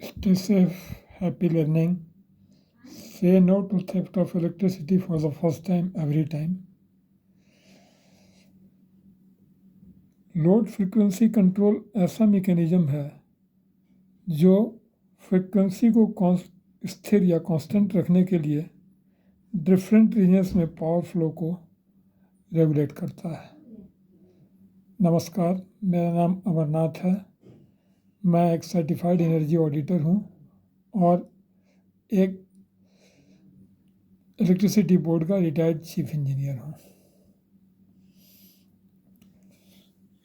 Stay safe, happy learning. Say no to theft of electricity for the first time every time. Load frequency control ऐसा mechanism है जो frequency को स्थिर या constant रखने के लिए डिफरेंट रीजन्स में पावर फ्लो को रेगुलेट करता है। नमस्कार, मेरा नाम अमरनाथ है। मैं एक सर्टिफाइड एनर्जी ऑडिटर हूँ और एक इलेक्ट्रिसिटी बोर्ड का रिटायर्ड चीफ इंजीनियर हूँ।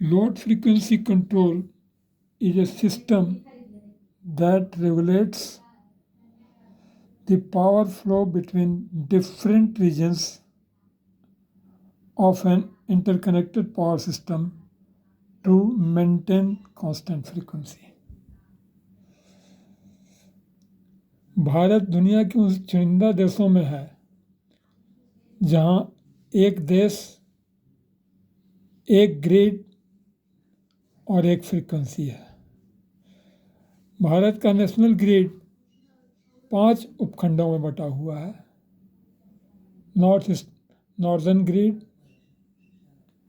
Load frequency control is a system that regulates the power flow between different regions of an interconnected power system to maintain constant frequency. Bharat दुनिया के उन चुनिंदा देशों में है जहां एक देश, एक ग्रिड और एक फ्रीक्वेंसी है। भारत का नेशनल ग्रिड 5 उपखंडों में बटा हुआ है। Northern grid,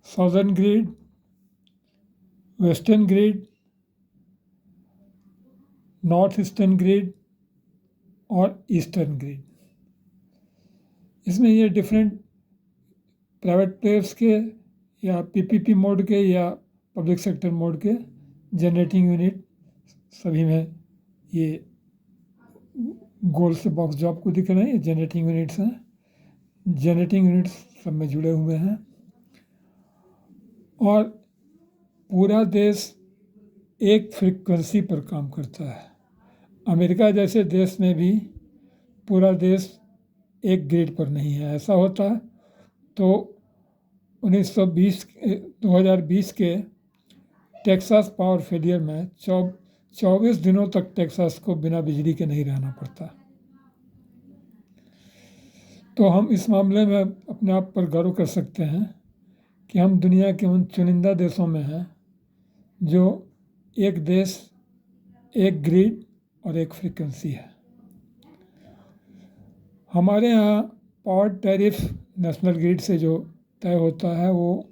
southern grid, western grid, north eastern grid और ईस्टर्न ग्रिड। इसमें ये डिफरेंट प्राइवेट प्लेयर्स के या पीपीपी मोड के या पब्लिक सेक्टर मोड के जनरेटिंग यूनिट सभी में ये गोल से बॉक्स जो आपको दिख रहे हैं ये जनरेटिंग यूनिट्स हैं। जनरेटिंग यूनिट्स सब में जुड़े हुए हैं और पूरा देश एक फ्रीक्वेंसी पर काम करता है। अमेरिका जैसे देश में भी पूरा देश एक ग्रिड पर नहीं है। ऐसा होता तो 2020 के टेक्सास पावर फेलियर में 24 दिनों तक टेक्सास को बिना बिजली के नहीं रहना पड़ता। तो हम इस मामले में अपने आप पर गर्व कर सकते हैं कि हम दुनिया के उन चुनिंदा देशों में हैं जो एक देश, एक ग्रिड और एक फ्रीक्वेंसी है। हमारे यहाँ पावर टैरिफ नेशनल ग्रिड से जो तय होता है वो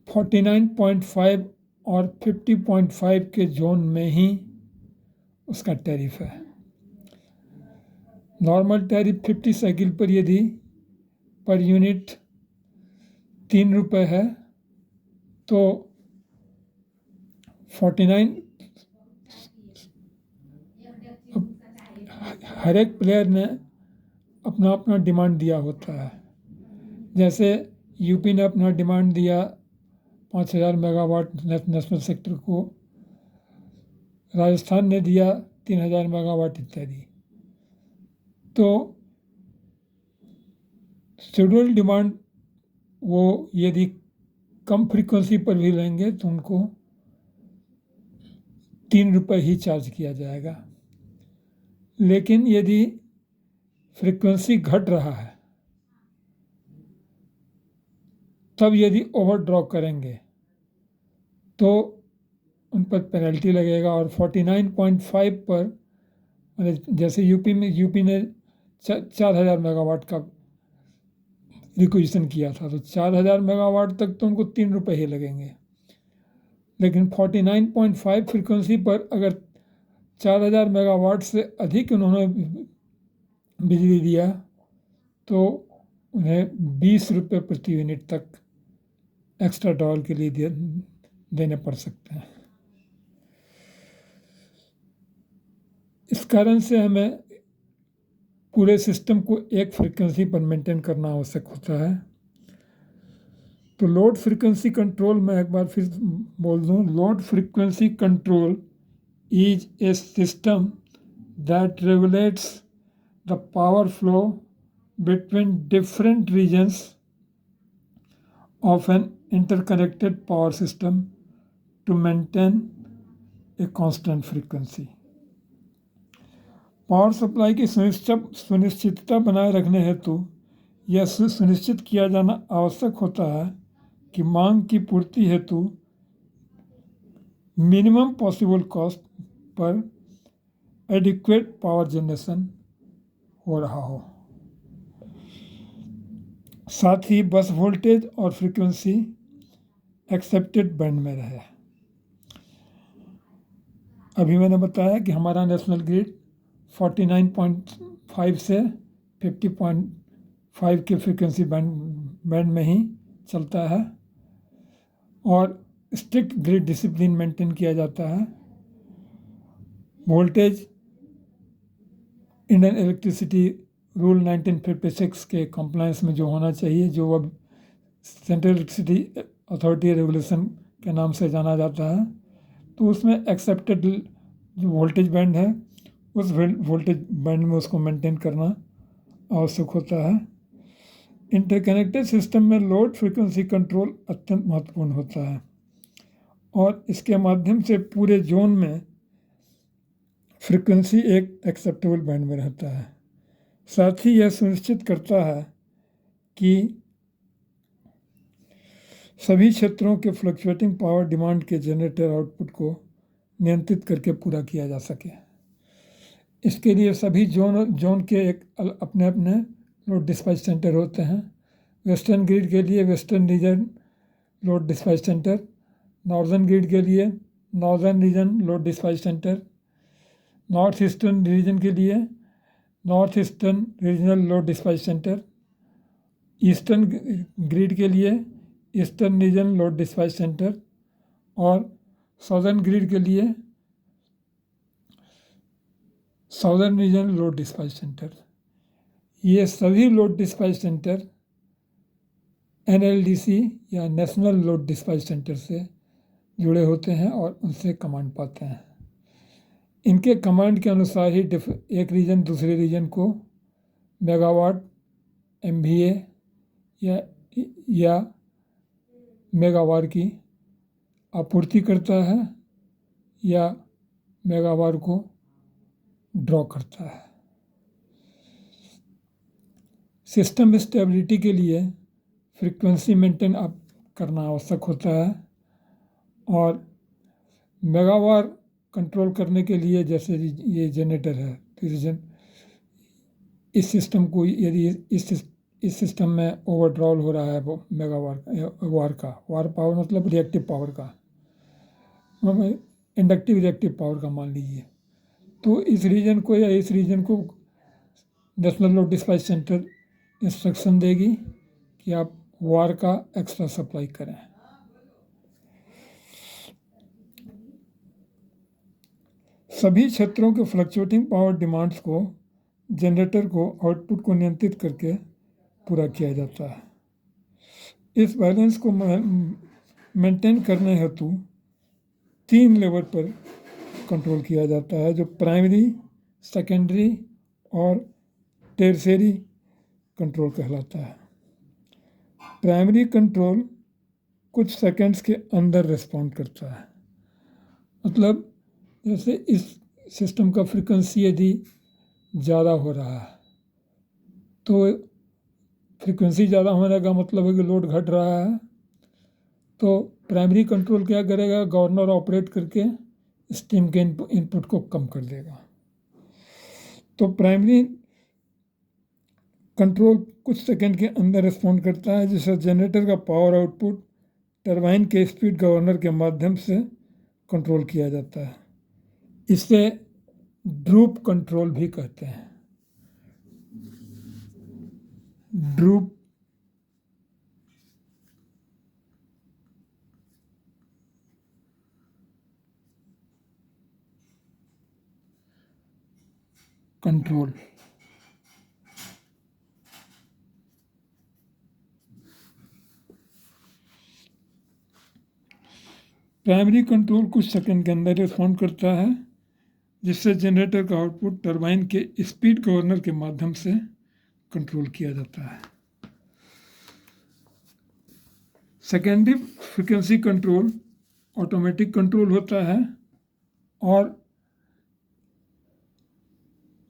49.5 और 50.5 के जोन में ही उसका टैरिफ है। नॉर्मल टैरिफ 50 साइकिल पर यदि पर यूनिट 3 रुपये है तो 49 हर एक प्लेयर ने अपना अपना डिमांड दिया होता है। जैसे यूपी ने अपना डिमांड दिया 5000 मेगावाट नेशनल सेक्टर को, राजस्थान ने दिया 3000 मेगावाट इत्यादि। तो शेड्यूल डिमांड वो यदि कम फ्रीक्वेंसी पर भी लेंगे तो उनको 3 रुपये ही चार्ज किया जाएगा। लेकिन यदि फ्रीक्वेंसी घट रहा है तब यदि ओवरड्रॉ करेंगे तो उन पर पेनल्टी लगेगा और 49.5 पर जैसे यूपी ने 4000 मेगावाट का रिक्वेजिशन किया था तो 4000 मेगावाट तक तो उनको 3 रुपये ही लगेंगे। लेकिन 49.5 फ्रीक्वेंसी पर अगर 4000 मेगावाट से अधिक उन्होंने बिजली दिया तो उन्हें 20 रुपये प्रति यूनिट तक एक्स्ट्रा डॉलर के लिए देने पड़ सकते हैं। इस कारण से हमें पूरे सिस्टम को एक फ्रीक्वेंसी पर मेंटेन करना आवश्यक होता है। तो लोड फ्रीक्वेंसी कंट्रोल, मैं एक बार फिर बोल दूं, load frequency control is a system that regulates the power flow between different regions of an interconnected power system to maintain a constant frequency. Power supply की सुनिश्चितता बनाए रखने हेतु यह सुनिश्चित किया जाना आवश्यक होता है कि मांग की पूर्ति हेतु minimum possible cost per adequate power generation हो रहा हो। साथ ही बस वोल्टेज और फ्रीक्वेंसी एक्सेप्टेड बैंड में रहे। अभी मैंने बताया कि हमारा नेशनल ग्रिड 49.5 से 50.5 के फ्रीक्वेंसी बैंड में ही चलता है और स्ट्रिक्ट ग्रिड डिसिप्लिन मेंटेन किया जाता है। वोल्टेज इंडियन इलेक्ट्रिसिटी रूल 1956 के कंप्लायंस में जो होना चाहिए, जो अब सेंट्रल इलेक्ट्रिसिटी अथॉरिटी रेगुलेशन के नाम से जाना जाता है, तो उसमें एक्सेप्टेड जो वोल्टेज बैंड है उस वोल्टेज बैंड में उसको मेंटेन करना आवश्यक होता है। इंटरकनेक्टेड सिस्टम में लोड फ्रीक्वेंसी कंट्रोल अत्यंत महत्वपूर्ण होता है और इसके माध्यम से पूरे जोन में फ्रीक्वेंसी एक एक्सेप्टेबल बैंड में रहता है। साथ ही यह सुनिश्चित करता है कि सभी क्षेत्रों के फ्लक्चुएटिंग पावर डिमांड के जनरेटर आउटपुट को नियंत्रित करके पूरा किया जा सके। इसके लिए सभी जोन के एक अपने अपने लोड डिस्पैच सेंटर होते हैं। वेस्टर्न ग्रिड के लिए western region load dispatch centre, northern grid के लिए northern region load dispatch centre, north eastern region के लिए north eastern regional load dispatch centre, eastern grid के लिए eastern region load dispatch centre और साउदर्न ग्रिड के लिए southern region load dispatch centre. ये सभी लोड डिस्पैच सेंटर NLDC या नेशनल लोड डिस्पैच सेंटर से जुड़े होते हैं और उनसे कमांड पाते हैं। इनके कमांड के अनुसार ही एक रीजन दूसरे रीजन को मेगावाट, MVA या मेगावार की आपूर्ति करता है या मेगावार को ड्रॉ करता है। सिस्टम स्टेबिलिटी के लिए फ्रीक्वेंसी मेंटेन अप करना आवश्यक होता है और मेगावार कंट्रोल करने के लिए, जैसे ये जनरेटर है, तो इस सिस्टम को यदि इस सिस्टम में ओवरड्रॉल हो रहा है वो मेगावार का वार पावर मतलब रिएक्टिव पावर का, इंडक्टिव रिएक्टिव पावर का मान लीजिए, तो इस रीजन को या इस रीजन को national load dispatch centre instruction देगी कि आप वार का एक्स्ट्रा सप्लाई करें। सभी क्षेत्रों के फ्लक्चुएटिंग पावर डिमांड्स को जनरेटर को आउटपुट को नियंत्रित करके पूरा किया जाता है। इस बैलेंस को मेंटेन करने हेतु 3 लेवल पर कंट्रोल किया जाता है, जो प्राइमरी, सेकेंडरी और टेरशरी कंट्रोल कहलाता है। प्राइमरी कंट्रोल कुछ सेकंड्स के अंदर रिस्पॉन्ड करता है, मतलब जैसे इस सिस्टम का फ्रीक्वेंसी यदि ज़्यादा हो रहा है तो फ्रीक्वेंसी ज़्यादा होने का मतलब है कि लोड घट रहा है, तो प्राइमरी कंट्रोल क्या करेगा, गवर्नर ऑपरेट करके स्टीम के इनपुट को कम कर देगा। तो प्राइमरी कंट्रोल कुछ सेकंड के अंदर रिस्पॉन्ड करता है, जिससे जनरेटर का पावर आउटपुट टरबाइन के स्पीड गवर्नर के माध्यम से कंट्रोल किया जाता है। इसे ड्रूप कंट्रोल भी कहते हैं। Drupe control. प्राइमरी कंट्रोल कुछ सेकंड के अंदर रिस्पॉन्ड करता है, जिससे जनरेटर का आउटपुट टरबाइन के स्पीड गवर्नर के माध्यम से कंट्रोल किया जाता है। Secondary frequency control automatic control होता है और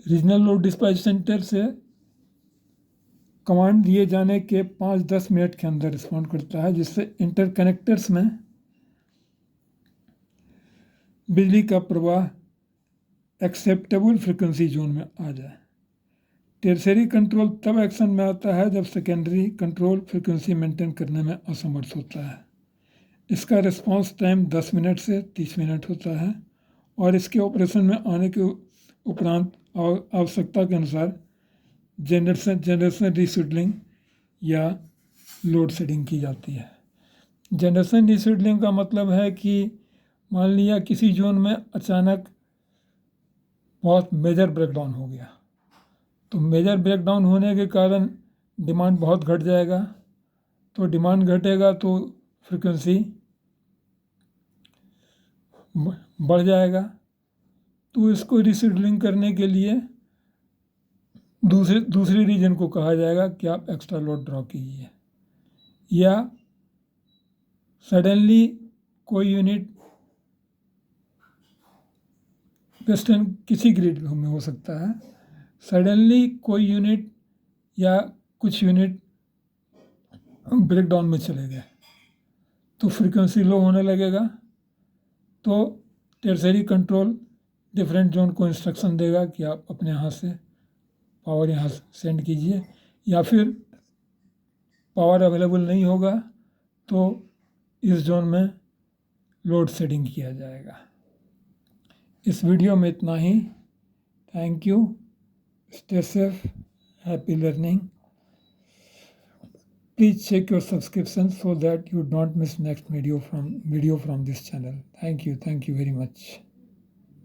रीजनल लोड डिस्पैच सेंटर से कमांड दिए जाने के 5-10 मिनट के अंदर रिस्पॉन्ड करता है, जिससे इंटरकनेक्टर्स में बिजली का प्रवाह एक्सेप्टेबल फ्रिक्वेंसी जोन में आ जाए। टेरशरी कंट्रोल तब एक्शन में आता है जब सेकेंडरी कंट्रोल फ्रिक्वेंसी मेंटेन करने में असमर्थ होता है। इसका रिस्पांस टाइम 10 मिनट से 30 मिनट होता है और इसके ऑपरेशन में आने के उपरांत आवश्यकता के अनुसार जनरेशन रीशेड्यूलिंग या लोड शेडिंग की जाती है। जनरेशन रीशेड्यूलिंग का मतलब है कि मान लिया किसी जोन में अचानक बहुत मेजर ब्रेकडाउन हो गया, तो मेजर ब्रेकडाउन होने के कारण डिमांड बहुत घट जाएगा। तो डिमांड घटेगा तो फ्रिक्वेंसी बढ़ जाएगा। तो इसको रीशेड्यूलिंग करने के लिए दूसरे रीजन को कहा जाएगा कि आप एक्स्ट्रा लोड ड्रॉ कीजिए, या सडनली कोई यूनिट वेस्टर्न किसी ग्रिड में हो सकता है, सडनली कोई यूनिट या कुछ यूनिट ब्रेकडाउन में चले गए तो फ्रीक्वेंसी लो होने लगेगा। तो टेरशरी कंट्रोल डिफरेंट जोन को इंस्ट्रक्शन देगा कि आप अपने हाथ से पावर यहाँ सेंड कीजिए, या फिर पावर अवेलेबल नहीं होगा तो इस जोन में लोड शेडिंग किया जाएगा। इस वीडियो में इतना ही। Thank you. Stay safe, happy learning. Please check your subscription so that you don't miss next video from this channel. Thank you very much.